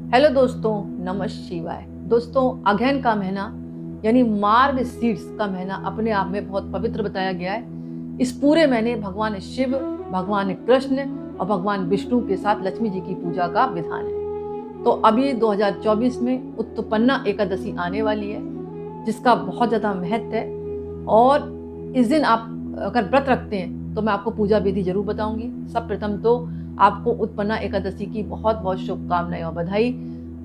Hello दोस्तों, नमः शिवाय। दोस्तों, अगहन का महीना यानी मार्ग शीर्ष का महीना अपने आप में बहुत पवित्र बताया गया है। इस पूरे महीने भगवान शिव, भगवान कृष्ण और भगवान विष्णु के साथ लक्ष्मी जी की पूजा का विधान है। तो अभी 2024 में उत्पन्ना एकादशी आने वाली है, जिसका बहुत ज़्यादा महत्व है। और इस दिन आप अगर व्रत रखते हैं तो मैं आपको पूजा विधि जरूर बताऊंगी। सब प्रथम तो आपको उत्पन्ना एकादशी की बहुत बहुत शुभकामनाएं और बधाई।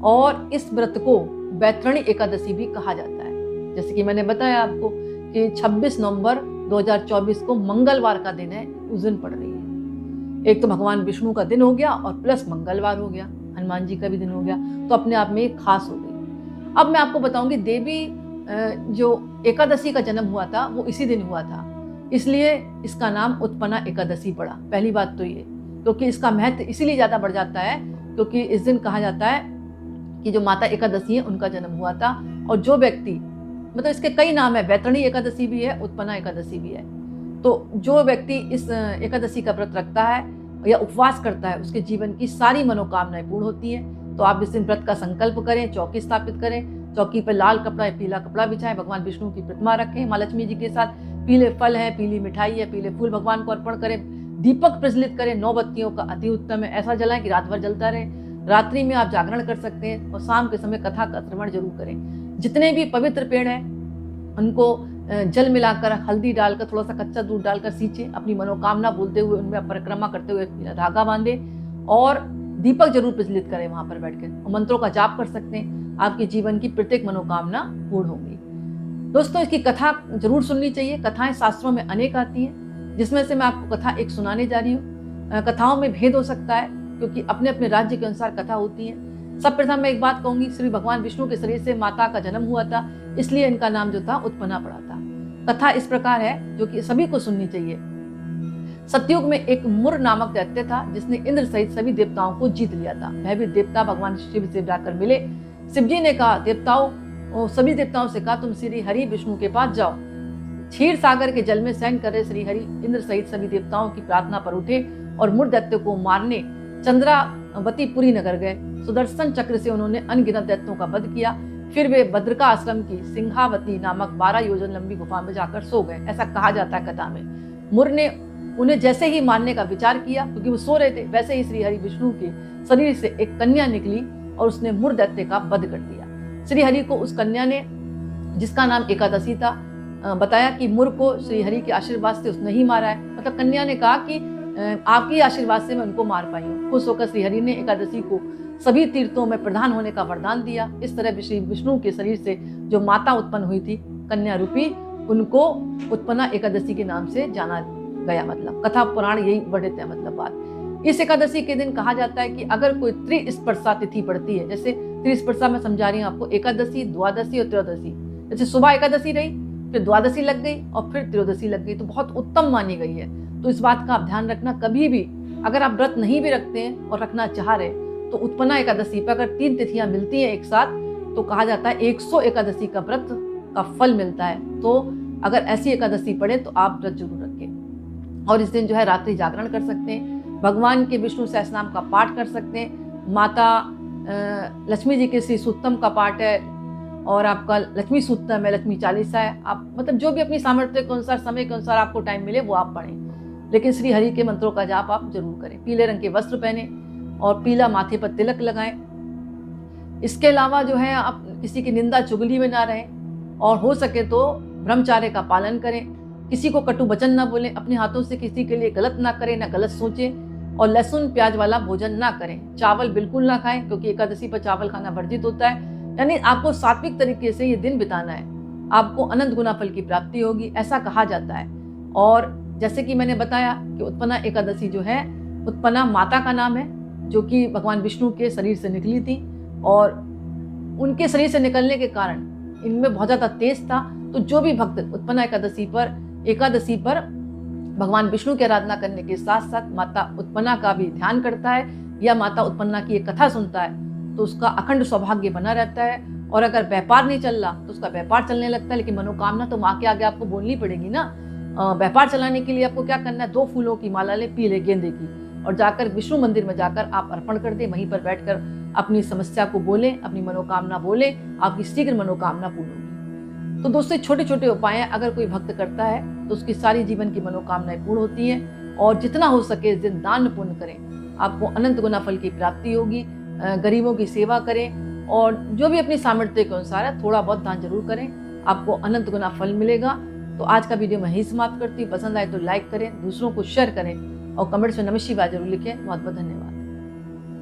और इस व्रत को बैतरणी एकादशी भी कहा जाता है। जैसे कि मैंने बताया आपको कि 26 नवंबर 2024 को मंगलवार का दिन है, उस दिन पड़ रही है। एक तो भगवान विष्णु का दिन हो गया और प्लस मंगलवार हो गया, हनुमान जी का भी दिन हो गया, तो अपने आप में एक खास हो गई। अब मैं आपको बताऊंगी, देवी जो एकादशी का जन्म हुआ था वो इसी दिन हुआ था, इसलिए इसका नाम उत्पन्ना एकादशी पड़ा। पहली बात तो ये, क्योंकि इसका महत्व इसीलिए ज़्यादा बढ़ जाता है क्योंकि इस दिन कहा जाता है कि जो माता एकादशी है उनका जन्म हुआ था। और जो व्यक्ति, मतलब इसके कई नाम है, बैतरणी एकादशी भी है, उत्पन्ना एकादशी भी है। तो जो व्यक्ति इस एकादशी का व्रत रखता है या उपवास करता है, उसके जीवन की सारी मनोकामनाएं पूर्ण होती हैं। तो आप इस दिन व्रत का संकल्प करें, चौकी स्थापित करें, चौकी पर लाल कपड़ा या पीला कपड़ा बिछाएं, भगवान विष्णु की प्रतिमा रखें माँ लक्ष्मी जी के साथ, पीले फल है, पीली मिठाई है, पीले फूल भगवान को अर्पण करें, दीपक प्रज्वलित करें, 9 बत्तियों का अति उत्तम है, ऐसा जलाएं कि रात भर जलता रहे। रात्रि में आप जागरण कर सकते हैं और शाम के समय कथा का श्रवण जरूर करें। जितने भी पवित्र पेड़ हैं उनको जल मिलाकर, हल्दी डालकर, थोड़ा सा कच्चा दूध डालकर सींचे, अपनी मनोकामना बोलते हुए उनमें परिक्रमा करते हुए धागा बांधे और दीपक जरूर प्रज्वलित करें वहां पर बैठकर, और मंत्रों का जाप कर सकते हैं। आपके जीवन की प्रत्येक मनोकामना पूर्ण होगी। दोस्तों, इसकी कथा जरूर सुननी चाहिए। कथाएं शास्त्रों में अनेक आती हैं, जिसमें से मैं आपको कथा एक सुनाने जा रही हूँ। कथाओं में भेद हो सकता है क्योंकि अपने अपने राज्य के अनुसार कथा होती है। सब प्रथम मैं एक बात कहूंगी, श्री भगवान विष्णु के शरीर से माता का जन्म हुआ था, इसलिए इनका नाम जो था उत्पन्ना पड़ा था। कथा इस प्रकार है जो कि सभी को सुननी चाहिए। सतयुग में एक मुर नामक दैत्य था, जिसने इंद्र सहित सभी देवताओं को जीत लिया था। वह भी देवता भगवान शिव से जाकर मिले। शिव जी ने कहा, देवताओं, सभी देवताओं से कहा, तुम श्री हरि विष्णु के पास जाओ। क्षीर सागर के जल में शयन कर रहे श्री हरि इंद्र सहित सभी देवताओं की प्रार्थना पर उठे और मुर दैत्य को मारने चंद्रावती पुरी नगर गए। सुदर्शन चक्र से उन्होंने अनगिनत दैत्यों का वध किया। फिर वे बद्रिका आश्रम की सिंहावती नामक 12 योजन लंबी गुफा में जाकर सो गए, ऐसा कहा जाता है कथा में। मुर ने उन्हें जैसे ही मारने का विचार किया, क्योंकि वो सो रहे थे, वैसे ही श्री हरि विष्णु के शरीर से एक कन्या निकली और उसने मुर दैत्य का वध कर दिया। श्री हरि को उस कन्या ने, जिसका नाम एकादशी था, बताया कि मुर को श्री हरि के आशीर्वाद से उसने ही मारा है। मतलब कन्या ने कहा कि आपके आशीर्वाद से मैं उनको मार पाई हूँ। खुश होकर श्री हरि ने एकादशी को सभी तीर्थों में प्रधान होने का वरदान दिया। इस तरह श्री विष्णु के शरीर से जो माता उत्पन्न हुई थी कन्या रूपी, उनको उत्पन्ना एकादशी के नाम से जाना गया। मतलब कथा पुराण यही वर्णित है। मतलब बात, इस एकादशी के दिन कहा जाता है कि अगर कोई त्रिस्पर्शा तिथि पड़ती है, जैसे त्रिस्पर्शा में समझा रही हूँ आपको, एकादशी, द्वादशी और त्रयोदशी। जैसे सुबह एकादशी रही, फिर द्वादशी लग गई और फिर त्रयोदशी लग गई, तो बहुत उत्तम मानी गई है। तो इस बात का आप ध्यान रखना, कभी भी अगर आप व्रत नहीं भी रखते हैं और रखना चाह रहे हैं, तो उत्पन्ना एकादशी पर अगर 3 तिथियां मिलती हैं एक साथ, तो कहा जाता है 100 एकादशी का व्रत का फल मिलता है। तो अगर ऐसी एकादशी पड़े तो आप व्रत जरूर रखें। और इस दिन जो है रात्रि जागरण कर सकते हैं, भगवान के विष्णु सहस्रनाम का पाठ कर सकते हैं, माता लक्ष्मी जी के श्री सूक्तम का पाठ है, और आपका लक्ष्मी सूक्तम है, लक्ष्मी चालीसा है। आप मतलब जो भी अपनी सामर्थ्य के अनुसार, समय के अनुसार आपको टाइम मिले वो आप पढ़ें, लेकिन श्री हरि के मंत्रों का जाप आप जरूर करें। पीले रंग के वस्त्र पहने और पीला माथे पर तिलक लगाएं। इसके अलावा जो है आप किसी की निंदा चुगली में ना रहें, और हो सके तो ब्रह्मचार्य का पालन करें। किसी को कटु वचन ना बोलें, अपने हाथों से किसी के लिए गलत ना करें, ना गलत सोचें, और लहसुन प्याज वाला भोजन ना करें। चावल बिल्कुल ना खाएं, क्योंकि एकादशी पर चावल खाना वर्जित होता है। यानी आपको सात्विक तरीके से ये दिन बिताना है, आपको अनंत गुना फल की प्राप्ति होगी, ऐसा कहा जाता है। और जैसे कि मैंने बताया कि उत्पन्ना एकादशी जो है, उत्पन्ना माता का नाम है, जो कि भगवान विष्णु के शरीर से निकली थी, और उनके शरीर से निकलने के कारण इनमें बहुत ज़्यादा तेज था। तो जो भी भक्त उत्पन्ना एकादशी पर भगवान विष्णु की आराधना करने के साथ साथ माता उत्पन्ना का भी ध्यान करता है या माता उत्पन्ना की एक कथा सुनता है, तो उसका अखंड सौभाग्य बना रहता है। और अगर व्यापार नहीं चल रहा तो उसका व्यापार चलने लगता है, लेकिन मनोकामना तो माँ के आगे आपको बोलनी पड़ेगी ना। व्यापार चलाने के लिए आपको क्या करना है, 2 फूलों की माला ले, पीले गेंदे की, और जाकर विष्णु मंदिर में जाकर आप अर्पण कर दें। वहीं पर बैठकर अपनी समस्या को बोलें, अपनी मनोकामना बोलें, आपकी शीघ्र मनोकामना पूर्ण होगी। तो दोस्तों छोटे छोटे उपाय अगर कोई भक्त करता है तो उसकी सारी जीवन की मनोकामनाएं पूर्ण होती हैं। और जितना हो सके इस दिन दान पुण्य करें, आपको अनंत गुना फल की प्राप्ति होगी। गरीबों की सेवा करें और जो भी अपनी सामर्थ्य के अनुसार है थोड़ा बहुत दान जरूर करें, आपको अनंत गुना फल मिलेगा। तो आज का वीडियो मैं यही समाप्त करती हूँ। पसंद आए तो लाइक करें, दूसरों को शेयर करें और कमेंट्स में नमः शिवाय जरूर लिखें। बहुत बहुत धन्यवाद।